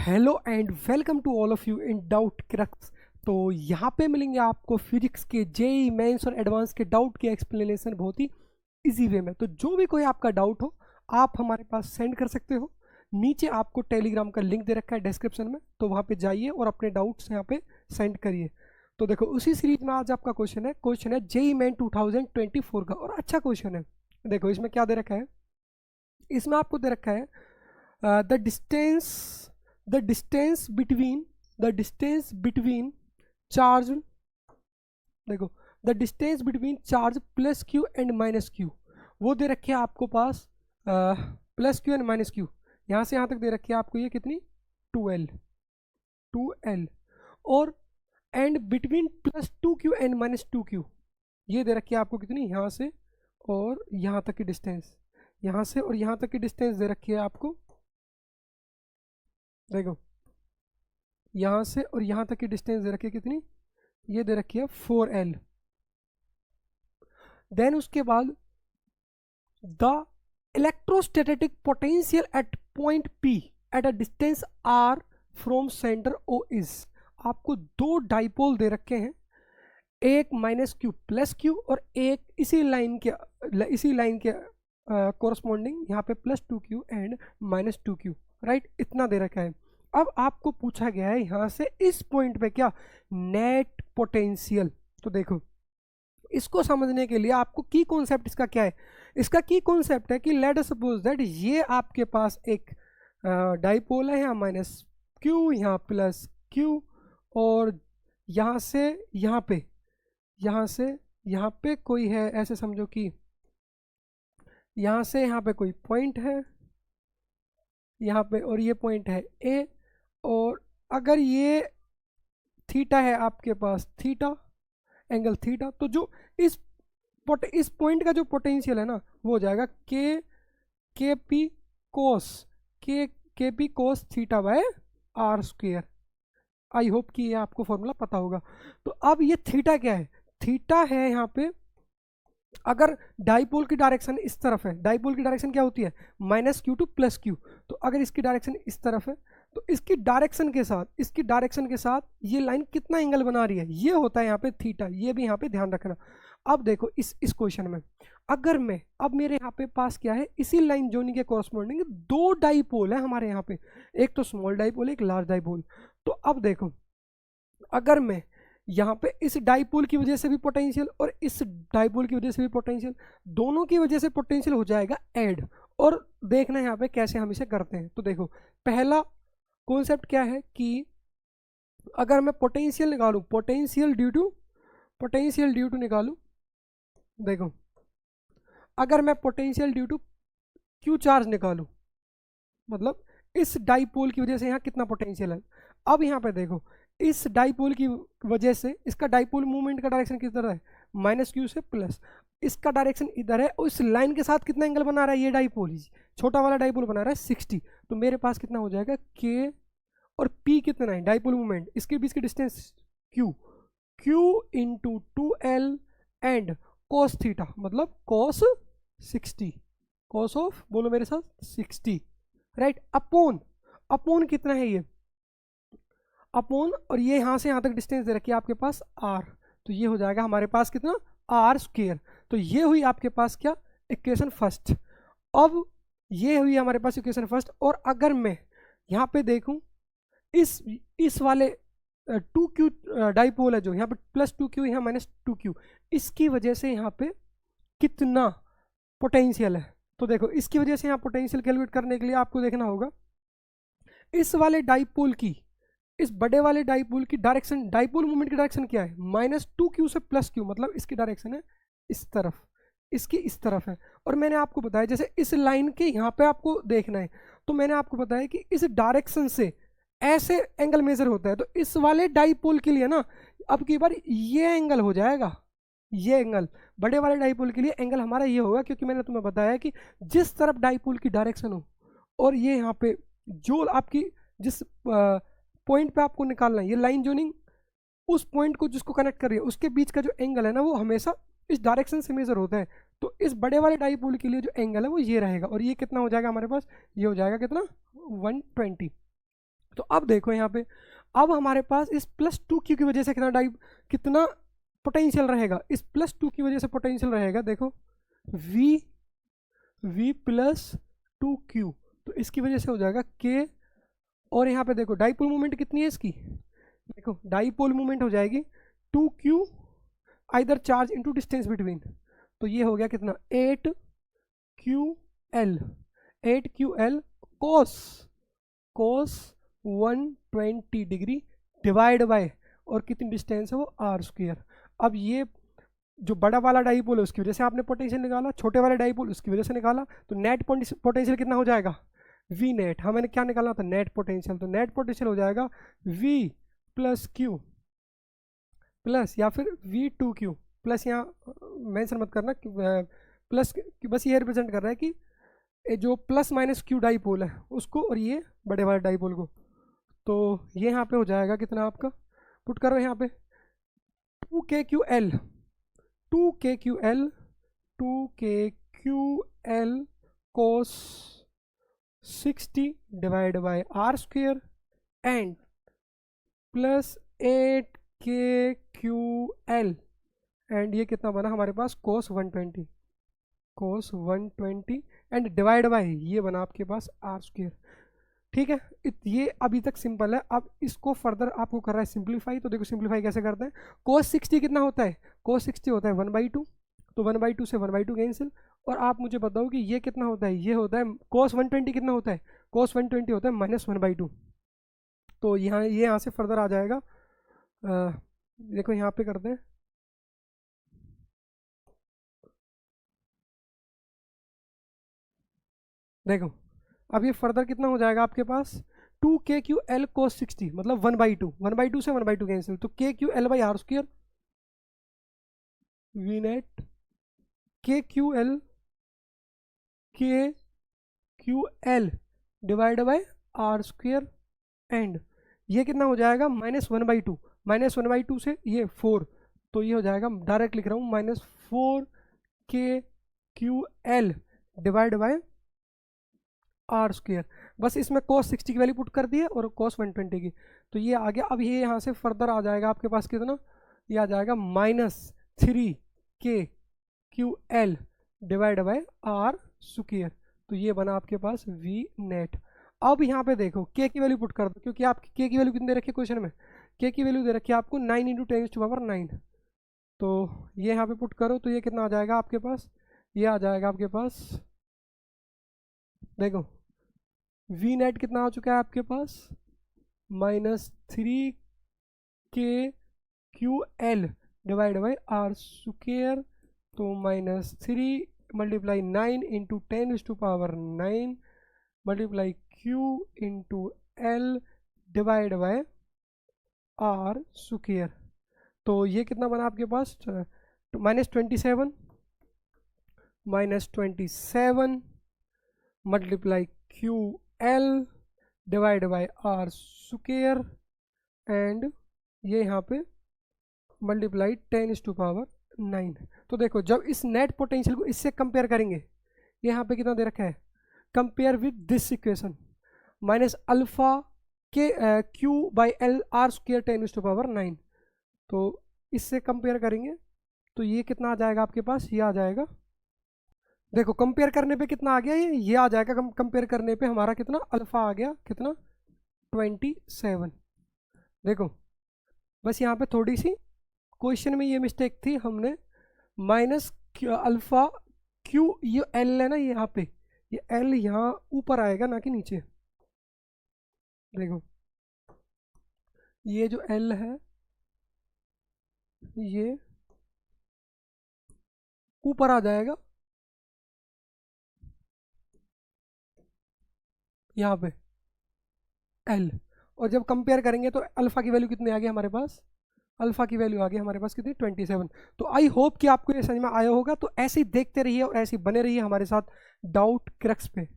Hello and welcome to all of you in Doubt Crux. तो यहाँ पे मिलेंगे आपको फिजिक्स के जेई मेंस और एडवांस के डाउट के एक्सप्लेनेशन बहुत ही इजी वे में। तो जो भी कोई आपका डाउट हो आप हमारे पास सेंड कर सकते हो। नीचे आपको टेलीग्राम का लिंक दे रखा है डिस्क्रिप्शन में, तो वहाँ पे जाइए और अपने डाउट्स यहाँ पे सेंड करिए। तो देखो उसी सीरीज में आज आपका क्वेश्चन है जेई मेन 2024 का, और अच्छा क्वेश्चन है। देखो इसमें क्या दे रखा है, इसमें आपको दे रखा है the distance the distance between charge. देखो the distance between charge plus Q and minus Q, वो दे रखे है आपको पास plus Q and minus Q. यहाँ से यहाँ तक दे रखी है आपको ये कितनी 2L और and between plus 2Q and minus 2Q, ये दे रखी है आपको कितनी, यहाँ से और यहाँ तक की डिस्टेंस, यहाँ से और यहाँ तक की डिस्टेंस दे रखी है आपको। देखो यहाँ से और यहाँ तक की डिस्टेंस दे रखी है कितनी, ये दे रखी है 4L। देन उसके बाद the electrostatic potential at point P at a distance R from centre O is. आपको दो डाइपोल दे रखे हैं, एक माइनस क्यू प्लस क्यू और एक इसी लाइन के कोरस्पॉन्डिंग यहाँ पे plus 2Q and minus 2Q, right. इतना दे रखा है। अब आपको पूछा गया है यहाँ से इस पॉइंट पे क्या, नेट पोटेंशियल। तो देखो इसको समझने के लिए आपको की कॉन्सेप्ट इसका क्या है, इसका की कॉन्सेप्ट है कि लेट अस सपोज दैट ये आपके पास एक डाइपोल है, यहाँ माइनस क्यू यहाँ प्लस क्यू, और यहाँ से यहाँ पे, यहाँ से यहाँ पे कोई है, ऐसे समझो कि यहाँ से यहाँ पे कोई पॉइंट है यहाँ पे, और ये पॉइंट है ए, और अगर ये थीटा है आपके पास, थीटा एंगल थीटा, तो जो इस पॉइंट का जो पोटेंशियल है ना वो हो जाएगा के p cos theta by r square. I hope कि ये आपको फॉर्मूला पता होगा। तो अब ये थीटा क्या है, थीटा है यहाँ पे, अगर डाइपोल की डायरेक्शन इस तरफ है, डाइपोल की डायरेक्शन क्या होती है minus Q two plus Q, तो अगर इसकी डायरेक्शन इस तरफ है तो इसकी डायरेक्शन के साथ ये लाइन कितना एंगल बना रही है, ये होता है यहाँ पे थीटा। ये भी यहाँ पे ध्यान रखना। अब देखो इस क्वेश्चन में अगर मैं, अब मेरे यहाँ पे पास क्या है, इसी लाइन जोनी के कोरस्पॉन्डिंग दो डाइपोल है हमारे यहाँ पे, एक तो स्मॉल डाइपोल एक लार्ज डाइपोल। तो अब देखो अगर मैं यहाँ पे इस डाइपोल की वजह से भी पोटेंशियल और इस डाइपोल की वजह से भी पोटेंशियल, दोनों की वजह से पोटेंशियल हो जाएगा ऐड, और देखना है यहाँ पे कैसे हम इसे करते हैं। तो देखो पहला कॉन्सेप्ट क्या है कि अगर मैं पोटेंशियल निकालूं, पोटेंशियल ड्यू टू निकालूं, देखो अगर मैं potential due to q charge निकालूं, मतलब इस डाइपोल की वजह से यहाँ कितना पोटेंशियल है। अब यहाँ पे देखो इस डाइपोल की वजह से इसका डाइपोल मूवमेंट का डायरेक्शन किस तरह है, माइनस क्यू से प्लस, इसका डायरेक्शन इधर है, और इस लाइन के साथ कितना एंगल बना रहा है ये डाइपोल, छोटा वाला डाइपोल बना रहा है 60। तो मेरे पास कितना हो जाएगा के, और पी कितना है डाइपोल मूवमेंट, इसके बीच की distance Q into 2L and cos theta, मतलब कोस 60, कोस ऑफ बोलो मेरे साथ 60, राइट। अपॉन कितना है ये, अपॉन, और ये यहाँ से यहाँ तक डिस्टेंस दे रखी है आपके पास r, तो ये हो जाएगा हमारे पास कितना r स्क्वेयर। तो ये हुई आपके पास क्या, इक्वेशन फर्स्ट। अब ये हुई हमारे पास इक्वेशन फर्स्ट, और अगर मैं यहाँ पे देखूं इस वाले 2Q डाइपोल है जो यहाँ पे प्लस 2Q यहाँ माइनस 2Q, इसकी वजह से यहाँ पे कितना पोटेंशियल है। तो देखो इसकी वजह से यहाँ पोटेंशियल कैलकुलेट करने के लिए आपको देखना होगा इस वाले डाइपोल की, इस बड़े वाले डाइपोल की डायरेक्शन, डाइपोल मूवमेंट की डायरेक्शन क्या है माइनस 2Q से प्लस Q, मतलब इसकी डायरेक्शन है इस तरफ, इसकी इस तरफ है। और मैंने आपको बताया जैसे इस लाइन के यहाँ पे आपको देखना है, तो मैंने आपको बताया कि इस डायरेक्शन से ऐसे एंगल मेजर होता है। तो इस वाले डाइपोल के लिए ना अब की बार ये एंगल हो जाएगा, ये एंगल बड़े वाले डाइपोल के लिए एंगल हमारा ये होगा, क्योंकि मैंने तुम्हें बताया कि जिस तरफ डाइपोल की डायरेक्शन हो, और ये यहाँ पे जो आपकी जिस पॉइंट पे आपको निकालना है, ये लाइन जोनिंग उस पॉइंट को जिसको कनेक्ट कर रही है उसके बीच का जो एंगल है ना वो हमेशा इस डायरेक्शन से मेजर होता है। तो इस बड़े वाले डाइपोल के लिए जो एंगल है वो ये रहेगा, और ये कितना हो जाएगा हमारे पास, ये हो जाएगा कितना 120। तो अब देखो यहाँ पे, अब हमारे पास इस +2q की वजह से कितना पोटेंशियल रहेगा, इस +2 की वजह से पोटेंशियल रहेगा, देखो v प्लस 2q, तो इसकी वजह से हो जाएगा k। और यहाँ पे देखो डाइपोल मूवमेंट कितनी है इसकी, देखो डाइपोल मूवमेंट हो जाएगी 2q either charge into distance between, तो ये हो गया कितना 8ql, 8ql cos 120 degree divide by, और कितनी डिस्टेंस है वो r²। अब ये जो बड़ा वाला डाइपोल है उसकी वजह से आपने पोटेंशियल निकाला, छोटे वाले डाइपोल उसकी वजह से निकाला, तो नेट पोटेंशियल कितना हो जाएगा v नेट। हमें क्या निकालना था नेट पोटेंशियल, तो नेट पोटेंशियल हो जाएगा v प्लस q प्लस या फिर v2q प्लस, यहाँ मेंशन मत करना प्लस, बस ये रिप्रेजेंट कर रहा है कि जो प्लस माइनस q डाइपोल है उसको और ये बड़े वाले डाइपोल को, तो ये यहाँ पे हो जाएगा कितना आपका, पुट करो यहाँ पे 2kql 2kql cos 60 divide by r² and plus 8kql, and ये कितना बना हमारे पास cos 120 एंड डिवाइड बाय ये बना आपके पास r²। ठीक है, ये अभी तक सिंपल है। अब इसको फर्दर आपको कर रहा है सिंप्लीफाई, तो देखो सिंप्लीफाई कैसे करते हैं। cos 60 कितना होता है, cos 60 होता है 1/2, तो 1/2 से 1/2 कैंसिल, और आप मुझे बताओ कि ये कितना होता है, ये होता है cos 120 कितना होता है, cos 120 होता है -1/2, तो यहाँ ये यहाँ से फर्दर आ जाएगा। देखो यहाँ पे करते हैं, देखो अब ये फर्दर कितना हो जाएगा आपके पास 2kql cos 60 मतलब 1/2 से 1/2 कैंसिल, तो kql/r² v net kql divide by r² and ये कितना हो जाएगा -1/2 से ये 4, तो ये हो जाएगा, डायरेक्ट लिख रहा हूँ -4kql डिवाइड बाय r²। बस इसमें cos 60 की वैल्यू पुट कर दी है और cos 120 की, तो ये आ गया। अब ये यहाँ से फर्दर आ जाएगा आपके पास कितना, ये आ जाएगा -3kql डिवाइड बाय r², तो ये बना आपके पास v नेट। अब यहाँ पे देखो k की वैल्यू पुट कर दो, क्योंकि आप k की वैल्यू कितनी दे रखी है क्वेश्चन में, k की वैल्यू दे रखी है आपको 9 × 10⁻⁹, तो ये यहाँ पे पुट करो, तो ये कितना आ जाएगा आपके पास, ये आ जाएगा आपके पास, देखो v नेट कितना आ चुका है आपके पास -3kql डिवाइड बाई r², तो -3 × 9 × 10⁻⁹ multiply q × l divide by r², तो ये कितना बना आपके पास -27 multiply QL divide by r² and ये यहाँ पे मल्टीप्लाई 10⁻⁹। तो देखो जब इस नेट पोटेंशियल को इससे कंपेयर करेंगे, ये यहाँ पे कितना दे रखा है, compare with this equation -α q/l r² 10⁻⁹, तो इससे कंपेयर करेंगे तो ये कितना आ जाएगा आपके पास, ये आ जाएगा, देखो कंपेयर करने पे कितना आ गया, ये आ जाएगा कंपेयर करने पे हमारा कितना अल्फा आ गया, कितना 27। देखो बस यहाँ पे थोड़ी सी क्वेश्चन में ये मिस्टेक थी, हमने -α q, ये l है ना यहाँ पे, ये l यहाँ ऊपर आएगा ना कि नीचे, देखो ये जो l है ये ऊपर आ जाएगा यहाँ पे l, और जब कंपेयर करेंगे तो अल्फा की वैल्यू कितनी आ गई हमारे पास, अल्फा की वैल्यू आ गई हमारे पास कितनी 27। तो आई होप कि आपको ये समझ में आया होगा। तो ऐसे ही देखते रहिए और ऐसे ही बने रहिए हमारे साथ डाउट क्रक्स पे।